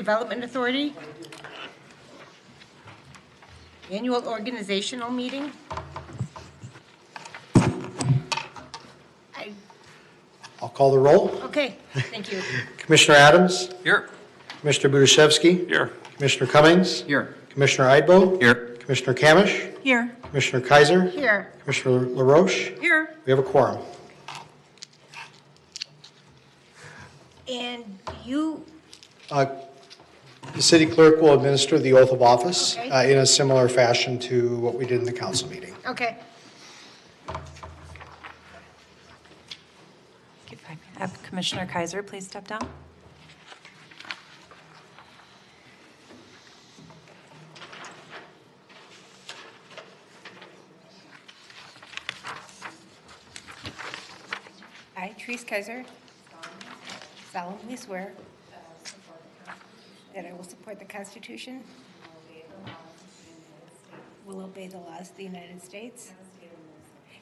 Development Authority. Annual organizational meeting. I'll call the roll. Okay, thank you. Commissioner Adams? Here. Commissioner Budashevsky? Here. Commissioner Cummings? Here. Commissioner Idbo? Here. Commissioner Kamish? Here. Commissioner Kaiser? Here. Commissioner LaRoche? Here. We have a quorum. And you, The city clerk will administer the oath of office Okay. in a similar fashion to what we did in the council meeting. okay. If I may have Commissioner Kaiser please step down. I, Therese Kaiser, solemnly swear that I will support the Constitution, will obey the laws of the United States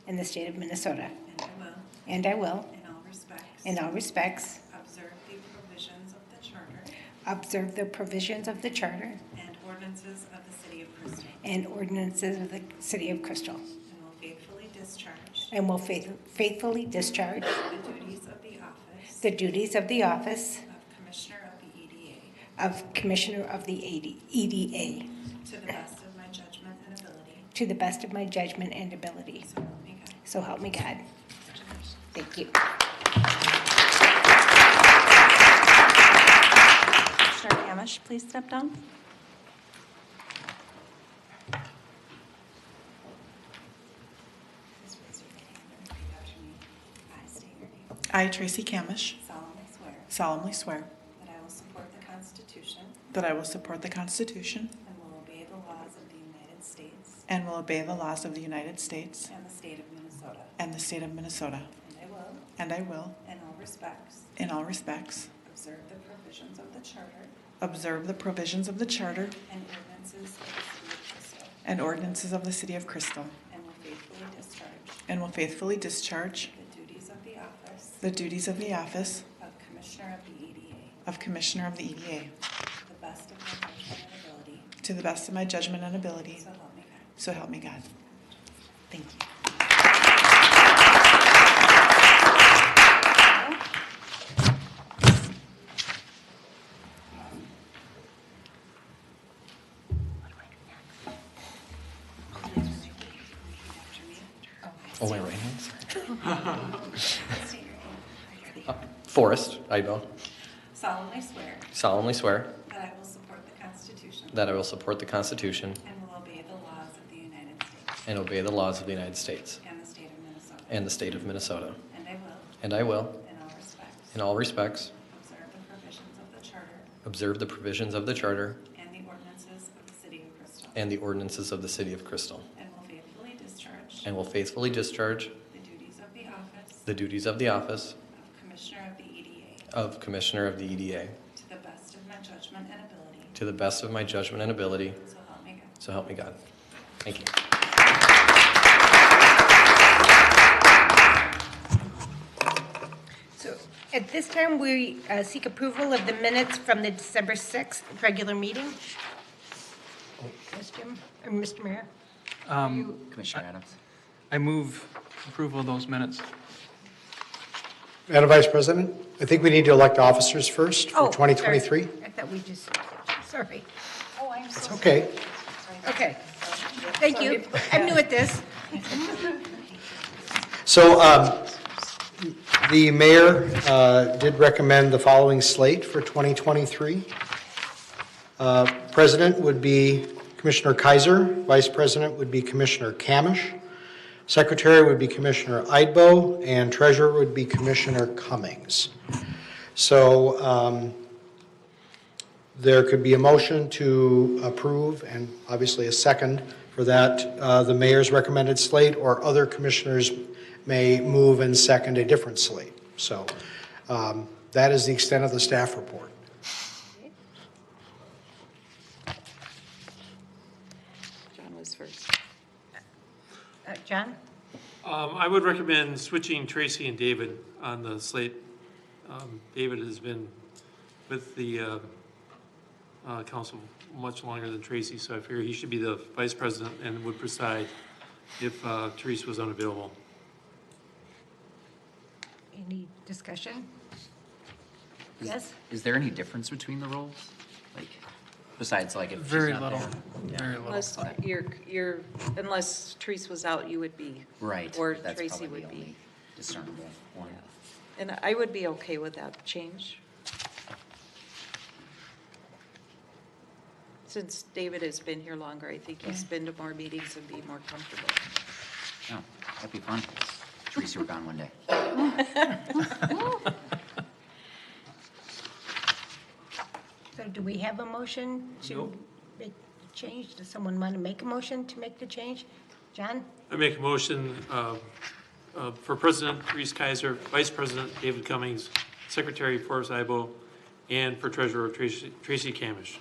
and the state of Minnesota, and I will, in all respects, Observe the provisions of the Charter observe the provisions of the Charter and ordinances of the City of Crystal, and ordinances of the City of Crystal, and will faithfully discharge and will faithfully discharge the duties of the office the duties of the office of Commissioner of the EDA of Commissioner of the EDA to the best of my judgment and ability. to the best of my judgment and ability. So help me God. So help me God. Thank you. Commissioner Kamish, please step down. Please raise your right hand and repeat after me. I state your name. I, Tracy Kamish, Solemnly swear solemnly swear that I will support the Constitution that I will support the Constitution and will obey the laws of the United States and will obey the laws of the United States and the state of Minnesota. and the state of Minnesota, And I will, and I will, in all respects, in all respects, observe the provisions of the Charter observe the provisions of the Charter and ordinances of the City of Crystal, and ordinances of the City of Crystal, and will faithfully discharge and will faithfully discharge the duties of the office the duties of the office of Commissioner of the EDA of Commissioner of the EDA to the best of my judgment and ability. to the best of my judgment and ability. So help me God. So help me God. Thank you. Oh, my right hand, sorry. Forrest Idbo. Solemnly swear Solemnly swear that I will support the Constitution that I will support the Constitution and will obey the laws of the United States and obey the laws of the United States and the state of Minnesota. and the state of Minnesota. And I will, And I will, in all respects, in all respects, observe the provisions of the Charter observe the provisions of the Charter and the ordinances of the City of Crystal, and the ordinances of the City of Crystal, and will faithfully discharge and will faithfully discharge the duties of the office the duties of the office of Commissioner of the EDA of Commissioner of the EDA to the best of my judgment and ability. to the best of my judgment and ability. So help me God. So help me God. Thank you. So at this time, we seek approval of the minutes from the December 6th regular meeting. Ms. Jim, or Mr. Mayor? Commissioner Adams. I move approval of those minutes. Madam Vice President, I think we need to elect officers first Oh, for 2023. sorry. I thought we just, sorry. Oh, I'm so It's okay. Okay. Thank you. I'm new at this. So the mayor did recommend the following slate for 2023. President would be Commissioner Kaiser. Vice President would be Commissioner Kamish. Secretary would be Commissioner Idbo, and Treasurer would be Commissioner Cummings. So there could be a motion to approve, and obviously a second for that, the mayor's recommended slate, or other commissioners may move and second a different slate. So that is the extent of the staff report. John was first. John? I would recommend switching Tracy and David on the slate. David has been with the council much longer than Tracy, so I figure he should be the vice president and would preside if Teresa was unavailable. Any discussion? Yes? Is there any difference between the roles? Like, besides like if she's Very not little, there? Yeah. very little. Unless unless Therese was out, you would be. Right. Or That's Tracy probably would the be. only discernible one. And I would be okay with that change. Since David has been here longer, I think he's been to more meetings and be more comfortable. Oh, that'd be fun. Teresa, we're gone one day. So do we have a motion to make the change? Does someone want to make a motion to make the change? John? I make a motion for President Teresa Kaiser, Vice President David Cummings, Secretary Forrest Ibo, and for Treasurer Tracy Camish.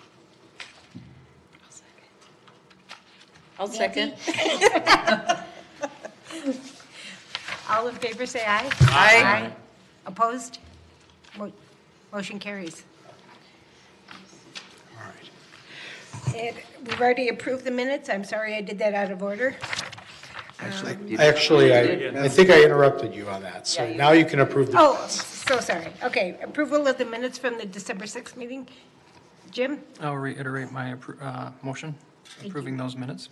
I'll second. All in favor, say aye. Aye. Opposed? Motion carries. All right. And we've already approved the minutes. I'm sorry I did that out of order. Actually, I think I interrupted you on that, so now you can approve the Oh, minutes. so sorry. Okay, approval of the minutes from the December 6th meeting. Jim? I'll reiterate my motion approving those minutes.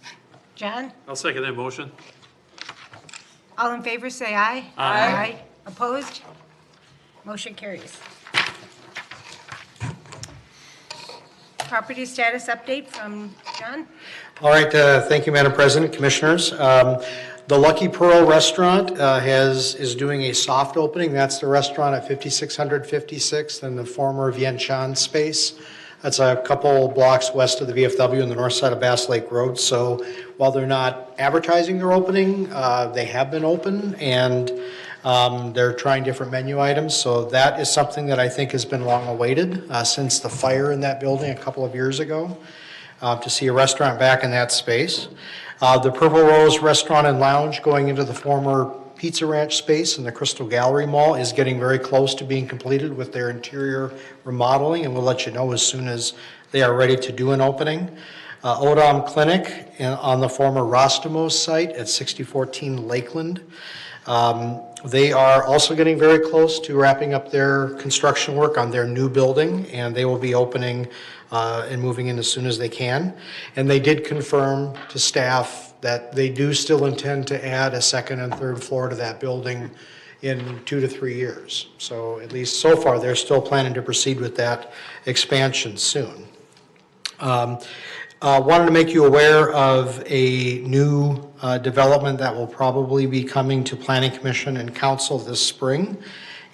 John? I'll second that motion. All in favor, say aye. Aye. Opposed? Motion carries. Property status update from John? All right, thank you, Madam President, Commissioners. The Lucky Pearl Restaurant is doing a soft opening. That's the restaurant at 5600 56th and the former Vien Chan space. That's a couple blocks west of the VFW on the north side of Bass Lake Road. So while they're not advertising their opening, they have been open and they're trying different menu items. So that is something that I think has been long awaited since the fire in that building a couple of years ago, to see a restaurant back in that space. The Purple Rose Restaurant and Lounge going into the former Pizza Ranch space in the Crystal Gallery Mall is getting very close to being completed with their interior remodeling, and we'll let you know as soon as they are ready to do an opening. Odom Clinic on the former Rostamos site at 6014 Lakeland. They are also getting very close to wrapping up their construction work on their new building, and they will be opening and moving in as soon as they can. And they did confirm to staff that they do still intend to add a second and third floor to that building in 2 to 3 years. So at least so far, they're still planning to proceed with that expansion soon. Wanted to make you aware of a new development that will probably be coming to Planning Commission and Council this spring,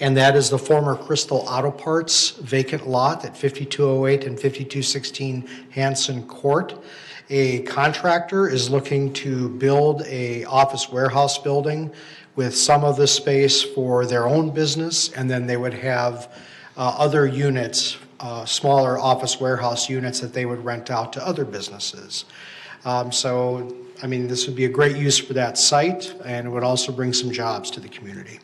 and that is the former Crystal Auto Parts vacant lot at 5208 and 5216 Hanson Court. A contractor is looking to build a office warehouse building with some of the space for their own business, and then they would have other units, smaller office warehouse units that they would rent out to other businesses. So, I mean, this would be a great use for that site, and it would also bring some jobs to the community.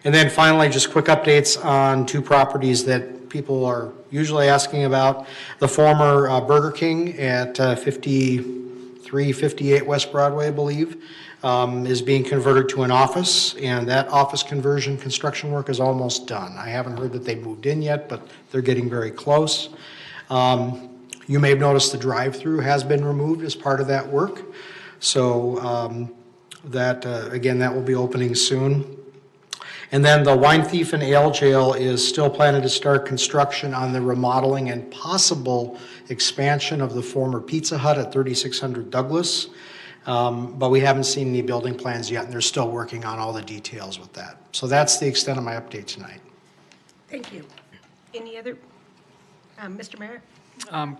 And then finally, just quick updates on two properties that people are usually asking about. The former Burger King at 5358 West Broadway, I believe, is being converted to an office, and that office conversion construction work is almost done. I haven't heard that they moved in yet, but they're getting very close. You may have noticed the drive-through has been removed as part of that work. So again, that will be opening soon. And then the Wine Thief and Ale Jail is still planning to start construction on the remodeling and possible expansion of the former Pizza Hut at 3600 Douglas. But we haven't seen any building plans yet, and they're still working on all the details with that. So that's the extent of my update tonight. Thank you. Any other, Mr. Mayor?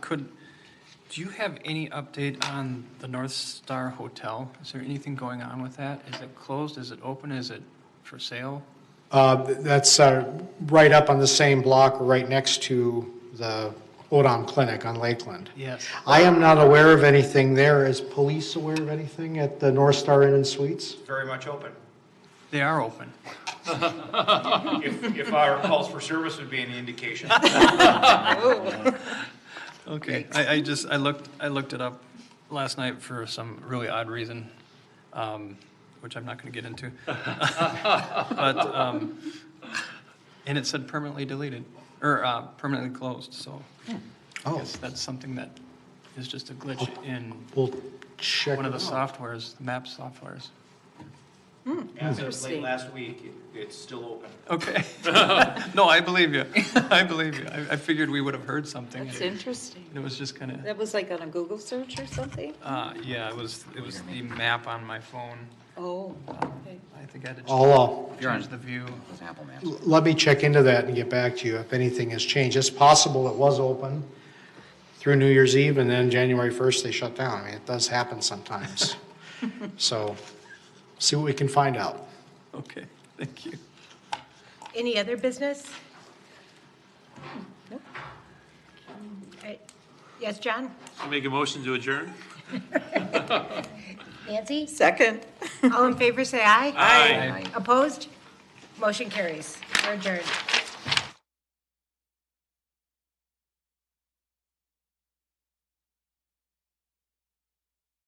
Do you have any update on the North Star Hotel? Is there anything going on with that? Is it closed? Is it open? Is it for sale? That's right up on the same block, right next to the Odom Clinic on Lakeland. Yes. I am not aware of anything there. Is police aware of anything at the North Star Inn and Suites? Very much open. They are open. If our calls for service would be any indication. Okay, I looked it up last night for some really odd reason, which I'm not gonna get into. But, and it said permanently deleted, or, permanently closed, so I Oh, guess that's something that is just a glitch in we'll check one of it the out. softwares, the map softwares. As of late Interesting. last week, it's still open. Okay. No, I believe you. I believe you. I figured we would have heard something. That's and interesting. It was just kind of, That was like on a Google search or something? yeah, it was the map on my phone. Oh, okay. I think I had to I'll, You're on change the view. those Apple Maps. let me check into that and get back to you if anything has changed. It's possible it was open through New Year's Eve, and then January 1st, they shut down. I mean, it does happen sometimes. So, see what we can find out. Okay, thank you. Any other business? Nope. Yes, John? I make a motion to adjourn? Nancy? Second. All in favor, say aye. Aye. Opposed? Motion carries. We're adjourned.